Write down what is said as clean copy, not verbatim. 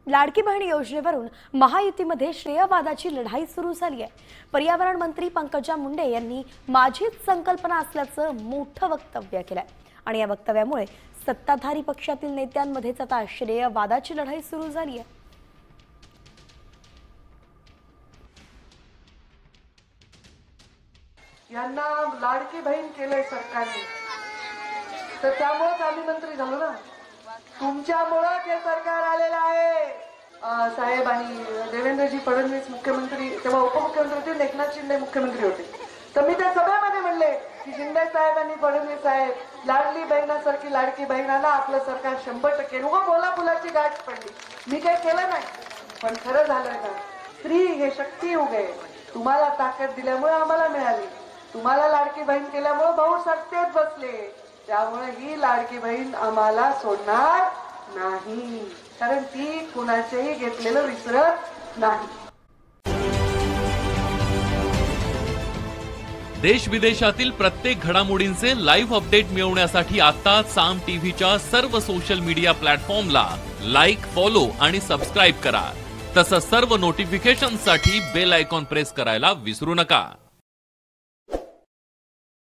लाडकी बहीण योजनेवरून महायुतीमध्ये श्रेयवादाची लढाई सुरू झाली आहे। पर्यावरण मंत्री पंकजा मुंडे यांनी माझीच संकल्पना असल्याचं मोठं वक्तव्य केलंय आणि या वक्तव्यामुळे सत्ताधारी पक्षातील नेत्यांमध्येच आता श्रेयवादाची लढाई सुरू झाली आहे। यांना लाडकी बहीण केलंय सरकारने, तर त्यामुळेच आम्ही मंत्री झालो ना। तुमच्यामुळे हे सरकार आलेलं आहे। साहेब आणि देवेंद्रजी फडणवीस मुख्यमंत्री, तेव्हा उपमुख्यमंत्री होते, एकनाथ शिंदे मुख्यमंत्री होते, तर मी त्या सभेमध्ये म्हणले की शिंदे साहेब आणि फडणवीस साहेब लाडली बहिणासारखी लाडकी बहिणाला आपलं सरकार 100% उगा बोला फुलाची गाठ पडली। मी काही केलं नाही, पण खरं झालं का, स्त्री हे शक्ती उगे तुम्हाला ताकद दिल्यामुळे आम्हाला मिळाली, तुम्हाला लाडकी बहीण केल्यामुळे भाऊ सत्तेत बसले, त्यामुळे ही लाडकी बहीण आम्हाला सोडणार नाही, कारण ती कुणाचेही घेतलेलं विसरत नाही। देश विदेशातील प्रत्येक घडामोडींचे लाईव्ह अपडेट मिळवण्यासाठी आता साम टीव्हीच्या सर्व सोशल मीडिया प्लॅटफॉर्मला लाईक, फॉलो आणि सबस्क्राईब करा। तसंच सर्व नोटिफिकेशनसाठी बेल आयकॉन प्रेस करायला विसरू नका।